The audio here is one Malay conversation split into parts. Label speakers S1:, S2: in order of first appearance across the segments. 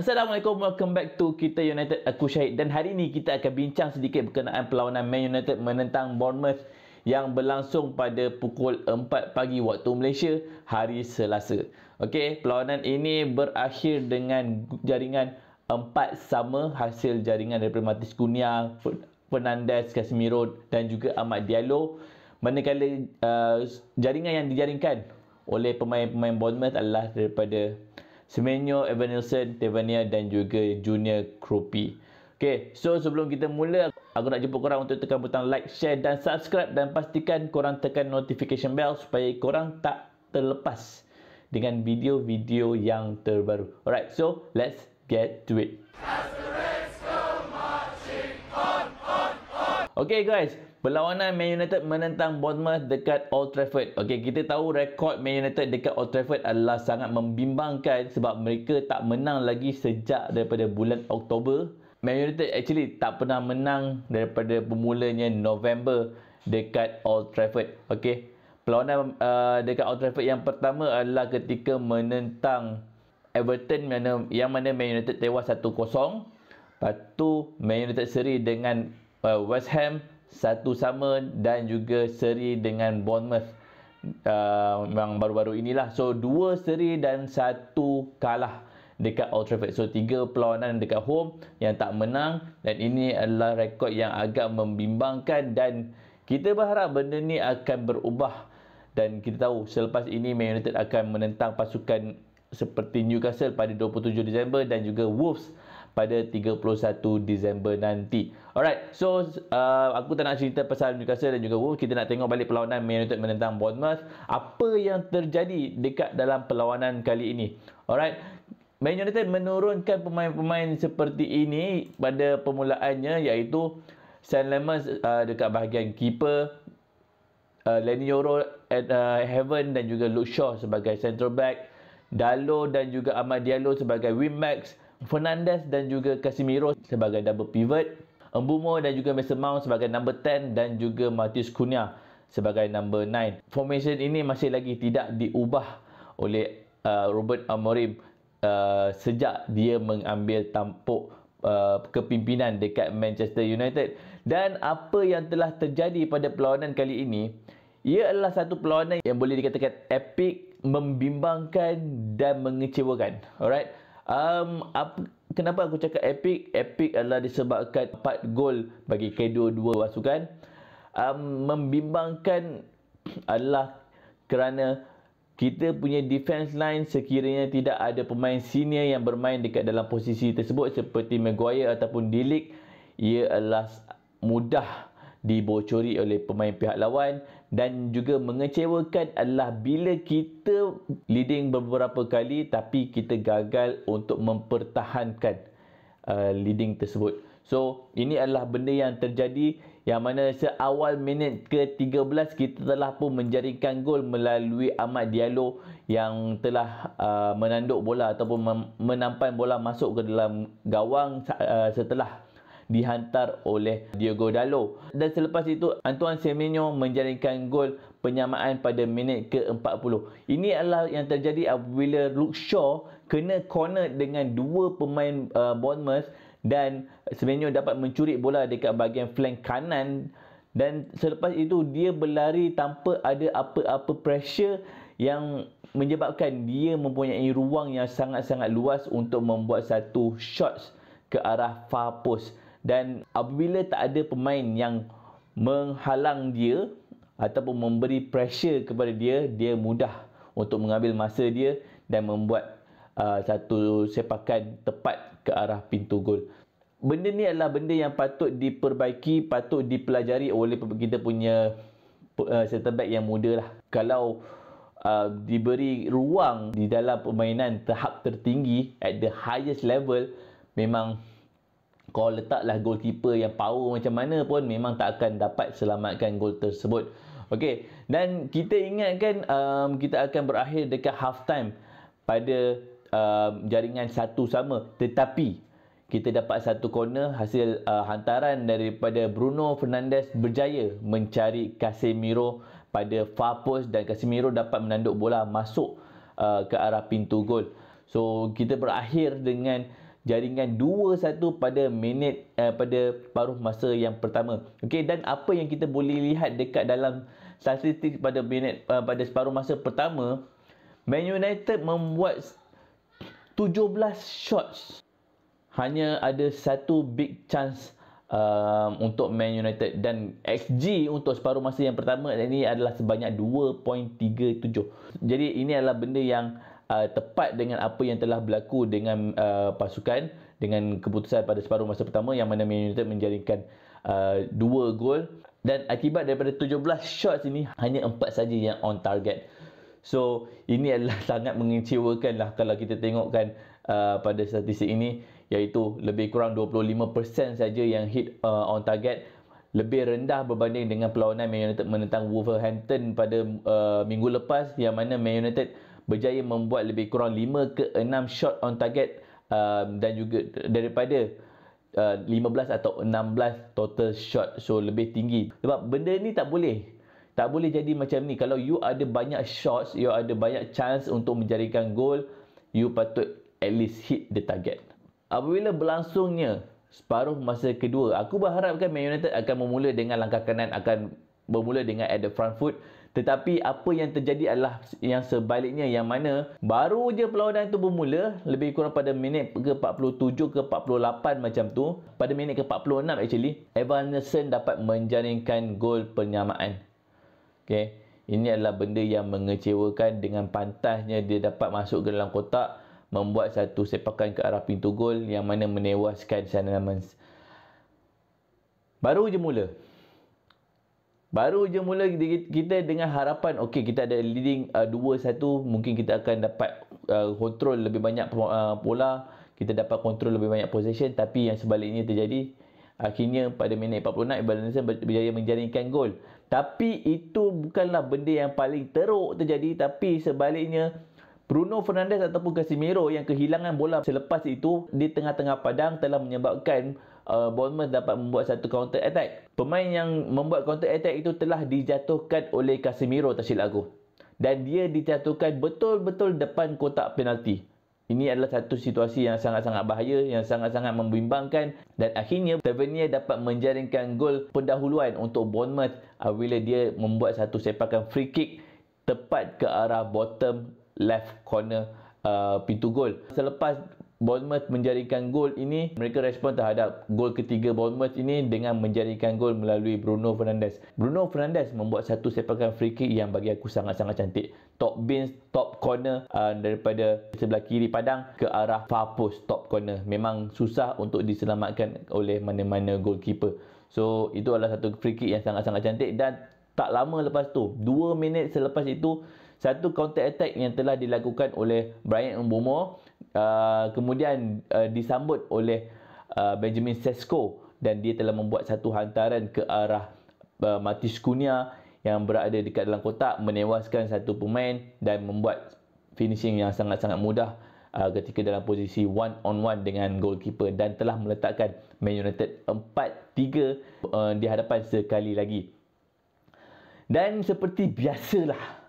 S1: Assalamualaikum, welcome back to Kita United, aku Syahid. Dan hari ini kita akan bincang sedikit berkenaan perlawanan Man United menentang Bournemouth yang berlangsung pada pukul 4 pagi waktu Malaysia hari Selasa. Okey, perlawanan ini berakhir dengan jaringan 4-sama hasil jaringan daripada Matheus Cunha, Fernandes, Casemiro dan juga Amad Diallo. Manakala jaringan yang dijaringkan oleh pemain-pemain Bournemouth adalah daripada Semenyo, Evanilson, Tavernier dan juga Junior Kropi. Okay, so sebelum kita mula, aku nak jemput korang untuk tekan butang like, share dan subscribe, dan pastikan korang tekan notification bell supaya korang tak terlepas dengan video-video yang terbaru. Alright, so let's get to it. Okay guys, perlawanan Man United menentang Bournemouth dekat Old Trafford. Okay, kita tahu rekod Man United dekat Old Trafford adalah sangat membimbangkan sebab mereka tak menang lagi sejak daripada bulan Oktober. Man United actually tak pernah menang daripada bermulanya November dekat Old Trafford. Okay, perlawanan dekat Old Trafford yang pertama adalah ketika menentang Everton yang mana Man United tewas 1-0. Lepas tu Man United seri dengan West Ham 1-sama dan juga seri dengan Bournemouth yang baru-baru inilah. So 2 seri dan 1 kalah dekat Old Trafford. So 3 perlawanan dekat home yang tak menang, dan ini adalah rekod yang agak membimbangkan dan kita berharap benda ni akan berubah. Dan kita tahu selepas ini Man United akan menentang pasukan seperti Newcastle pada 27 Disember dan juga Wolves pada 31 Disember nanti. Alright, so aku tak nak cerita pasal Newcastle dan juga Wolves. Kita nak tengok balik perlawanan Man United menentang Bournemouth. Apa yang terjadi dekat dalam perlawanan kali ini. Alright, Man United menurunkan pemain-pemain seperti ini pada permulaannya, iaitu Sam Lemons dekat bahagian keeper, Leny Yoro at Heaven dan juga Luke Shaw sebagai central back, Dalot dan juga Amad Diallo sebagai wingbacks, Fernandes dan juga Casemiro sebagai double pivot, Mbeumo dan juga Mason Mount sebagai number 10 dan juga Matheus Cunha sebagai number 9. Formation ini masih lagi tidak diubah oleh Ruben Amorim sejak dia mengambil tampuk kepimpinan dekat Manchester United. Dan apa yang telah terjadi pada perlawanan kali ini, ia adalah satu perlawanan yang boleh dikatakan epic, membimbangkan dan mengecewakan. Alright, kenapa aku cakap epic? Epic adalah disebabkan 4 gol bagi kedua-dua pasukan. Membimbangkan adalah kerana kita punya defense line sekiranya tidak ada pemain senior yang bermain dekat dalam posisi tersebut seperti Maguire ataupun De Ligt, ia adalah mudah dibocori oleh pemain pihak lawan. Dan juga mengecewakan adalah bila kita leading beberapa kali tapi kita gagal untuk mempertahankan leading tersebut. So ini adalah benda yang terjadi, yang mana seawal minit ke-13 kita telah pun menjaringkan gol melalui Amad Diallo yang telah menanduk bola ataupun menampan bola masuk ke dalam gawang setelah dihantar oleh Diogo Dalot. Dan selepas itu Antoine Semenyo menjaringkan gol penyamaan pada minit ke-40. Ini adalah yang terjadi apabila Luke Shaw kena corner dengan 2 pemain Bournemouth dan Semenyo dapat mencuri bola dekat bahagian flank kanan, dan selepas itu dia berlari tanpa ada apa-apa pressure yang menyebabkan dia mempunyai ruang yang sangat-sangat luas untuk membuat satu shots ke arah far post. Dan apabila tak ada pemain yang menghalang dia ataupun memberi pressure kepada dia, dia mudah untuk mengambil masa dia dan membuat satu sepakan tepat ke arah pintu gol. Benda ni adalah benda yang patut diperbaiki, patut dipelajari oleh kita punya centre back yang muda lah. Kalau diberi ruang di dalam permainan tahap tertinggi at the highest level, memang kau letaklah goalkeeper yang power macam mana pun memang tak akan dapat selamatkan gol tersebut. Okey, dan kita ingatkan kita akan berakhir dekat half time pada jaringan 1-sama, tetapi kita dapat satu corner hasil hantaran daripada Bruno Fernandes berjaya mencari Casemiro pada far post dan Casemiro dapat menanduk bola masuk ke arah pintu gol. So kita berakhir dengan jaringan 2-1 pada pada paruh masa yang pertama. Okey, dan apa yang kita boleh lihat dekat dalam statistik pada pada separuh masa pertama, Man United membuat 17 shots. Hanya ada satu big chance untuk Man United, dan XG untuk separuh masa yang pertama ini adalah sebanyak 2.37. Jadi ini adalah benda yang tepat dengan apa yang telah berlaku dengan pasukan, dengan keputusan pada separuh masa pertama yang mana Man United menjaringkan 2 gol, dan akibat daripada 17 shots ini hanya 4 saja yang on target. So ini adalah sangat mengecewakan lah kalau kita tengokkan pada statistik ini, iaitu lebih kurang 25% saja yang hit on target. Lebih rendah berbanding dengan perlawanan Man United menentang Wolverhampton pada minggu lepas, yang mana Man United berjaya membuat lebih kurang 5 ke 6 shot on target, dan juga daripada 15 atau 16 total shot. So lebih tinggi. Sebab benda ni tak boleh jadi macam ni. Kalau you ada banyak shots, you ada banyak chance untuk menjaringkan gol, you patut at least hit the target. Apabila berlangsungnya separuh masa kedua, aku berharapkan Man United akan memula dengan langkah kanan, akan bermula dengan at the front foot. Tetapi apa yang terjadi adalah yang sebaliknya, yang mana baru je perlawanan tu bermula, lebih kurang pada minit ke 47 ke 48 macam tu, pada minit ke 46 actually, Evanescence dapat menjaringkan gol penyamaan. Okay, ini adalah benda yang mengecewakan. Dengan pantasnya dia dapat masuk ke dalam kotak, membuat satu sepakan ke arah pintu gol yang mana menewaskan Sean Lemans. Baru je mula kita dengan harapan okey, kita ada leading 2-1, mungkin kita akan dapat kontrol lebih banyak bola, kita dapat kontrol lebih banyak possession. Tapi yang sebaliknya terjadi. Akhirnya pada minit 46 Evanescence berjaya menjaringkan gol. Tapi itu bukanlah benda yang paling teruk terjadi, tapi sebaliknya Bruno Fernandes ataupun Casemiro yang kehilangan bola selepas itu di tengah-tengah padang telah menyebabkan Bournemouth dapat membuat satu counter attack. Pemain yang membuat counter attack itu telah dijatuhkan oleh Casemiro, tak silap aku. Dan dia dijatuhkan betul-betul depan kotak penalti. Ini adalah satu situasi yang sangat-sangat bahaya, yang sangat-sangat membimbangkan, dan akhirnya Tavernier dapat menjaringkan gol pendahuluan untuk Bournemouth bila dia membuat satu sepakan free kick tepat ke arah bottom left corner pintu gol. Selepas Bournemouth menjaringkan gol ini, mereka respon terhadap gol ketiga Bournemouth ini dengan menjaringkan gol melalui Bruno Fernandes. Bruno Fernandes membuat satu sepakan free kick yang bagi aku sangat-sangat cantik. Top bins, top corner daripada sebelah kiri padang ke arah far post top corner. Memang susah untuk diselamatkan oleh mana-mana goalkeeper. So itu adalah satu free kick yang sangat-sangat cantik, dan tak lama lepas tu, 2 minit selepas itu, satu counter attack yang telah dilakukan oleh Bryan Mbeumo kemudian disambut oleh Benjamin Sesko, dan dia telah membuat satu hantaran ke arah Matheus Cunha yang berada dekat dalam kotak, menewaskan satu pemain dan membuat finishing yang sangat-sangat mudah ketika dalam posisi one on one dengan goalkeeper, dan telah meletakkan Man United 4-3 di hadapan sekali lagi. Dan seperti biasalah,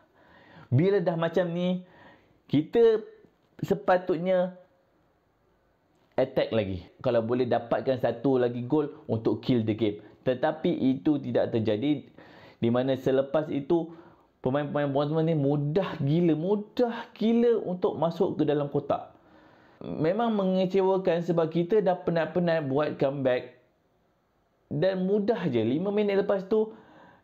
S1: bila dah macam ni, kita sepatutnya attack lagi. Kalau boleh dapatkan satu lagi gol untuk kill the game. Tetapi itu tidak terjadi, di mana selepas itu pemain-pemain Bournemouth ni mudah gila untuk masuk ke dalam kotak. Memang mengecewakan sebab kita dah penat-penat buat comeback, dan mudah je 5 minit lepas tu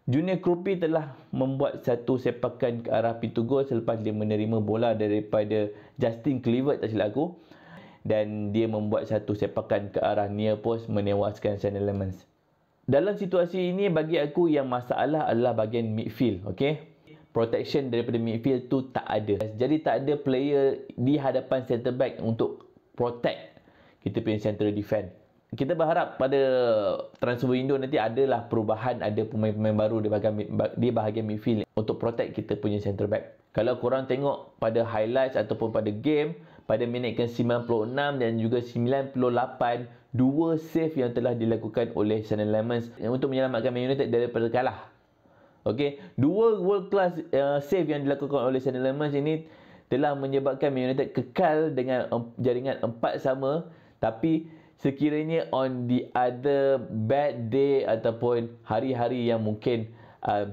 S1: Junior Krupi telah membuat satu sepakan ke arah pintu gol selepas dia menerima bola daripada Justin Kluivert, tak silap aku, dan dia membuat satu sepakan ke arah near post, menewaskan Sean Lemans. Dalam situasi ini bagi aku yang masalah adalah bahagian midfield. Okay? Protection daripada midfield tu tak ada. Jadi tak ada player di hadapan centre back untuk protect kita punya central defense. Kita berharap pada transfer window nanti adalah perubahan, ada pemain-pemain baru di bahagian midfield untuk protect kita punya centre back. Kalau korang tengok pada highlights ataupun pada game, pada minit ke-96 dan juga 98, dua save yang telah dilakukan oleh Sean Lemans untuk menyelamatkan Man United daripada kalah. Okey, dua world class save yang dilakukan oleh Sean Lemans ini telah menyebabkan Man United kekal dengan jaringan 4 sama Tapi sekiranya on the other bad day ataupun hari-hari yang mungkin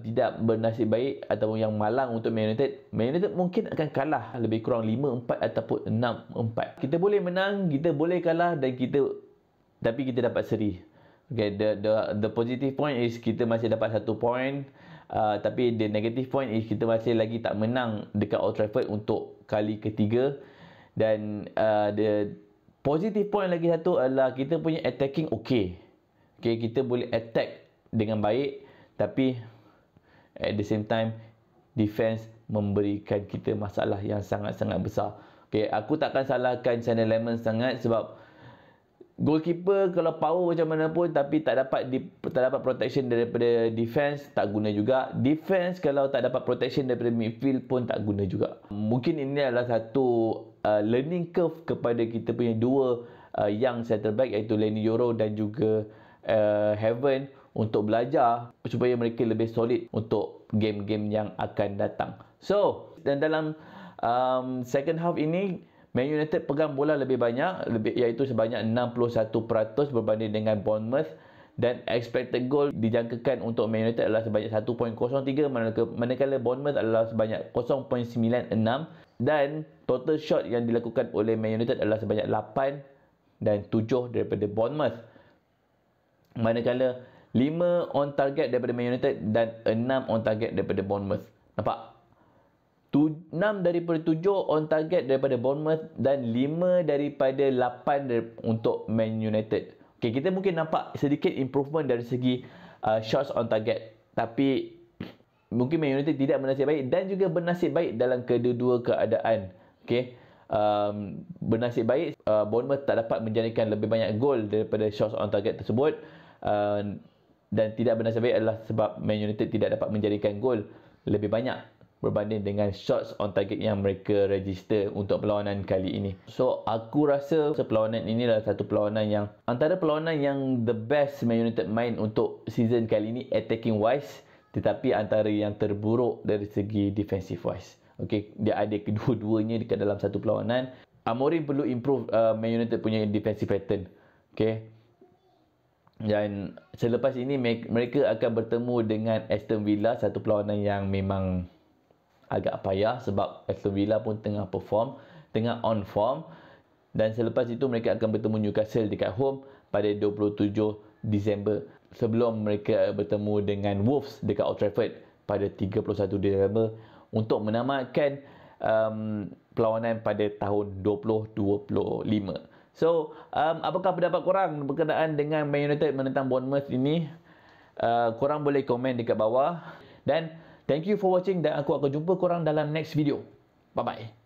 S1: tidak bernasib baik ataupun yang malang untuk Man United mungkin akan kalah lebih kurang 5-4 ataupun 6-4. Kita boleh menang, kita boleh kalah tapi kita dapat seri. Okay, the positive point is kita masih dapat 1 point. Tapi the negative point is kita masih lagi tak menang dekat Old Trafford untuk kali ketiga. Dan the positive point lagi satu adalah kita punya attacking okay, kita boleh attack dengan baik, tapi at the same time defense memberikan kita masalah yang sangat-sangat besar. Aku takkan salahkan Sander Lemon sangat sebab goalkeeper kalau power macam mana pun tapi tak dapat protection daripada defense, tak guna juga. Defense kalau tak dapat protection daripada midfield pun tak guna juga. Mungkin ini adalah satu learning curve kepada kita punya dua young centre back, iaitu Leny Yoro dan juga Heaven, untuk belajar supaya mereka lebih solid untuk game-game yang akan datang. So, dan dalam second half ini Man United pegang bola lebih banyak, iaitu sebanyak 61% berbanding dengan Bournemouth, dan expected goal dijangkakan untuk Man United adalah sebanyak 1.03 manakala Bournemouth adalah sebanyak 0.96, dan total shot yang dilakukan oleh Man United adalah sebanyak 8 dan 7 daripada Bournemouth, manakala 5 on target daripada Man United dan 6 on target daripada Bournemouth. Nampak? 6 daripada 7 on target daripada Bournemouth dan 5 daripada 8 untuk Man United. Kita mungkin nampak sedikit improvement dari segi shots on target, tapi mungkin Man United tidak bernasib baik dan juga bernasib baik dalam kedua-dua keadaan. Bernasib baik, Bournemouth tak dapat menjadikan lebih banyak gol daripada shots on target tersebut, dan tidak bernasib baik adalah sebab Man United tidak dapat menjadikan gol lebih banyak berbanding dengan shots on target yang mereka register untuk perlawanan kali ini. So, aku rasa perlawanan ini adalah satu perlawanan yang antara perlawanan yang the best Man United main untuk season kali ini attacking wise, tetapi antara yang terburuk dari segi defensive wise. Dia ada kedua-duanya dekat dalam satu perlawanan. Amorim perlu improve Man United punya defensive pattern. Dan selepas ini mereka akan bertemu dengan Aston Villa, satu perlawanan yang memang agak payah sebab Aston Villa pun tengah on form, dan selepas itu mereka akan bertemu Newcastle dekat home pada 27 Disember sebelum mereka bertemu dengan Wolves dekat Old Trafford pada 31 Disember untuk menamatkan perlawanan pada tahun 2025. So, apakah pendapat korang berkenaan dengan Man United menentang Bournemouth ini? Korang boleh komen dekat bawah, dan thank you for watching, dan aku akan jumpa korang dalam next video. Bye-bye.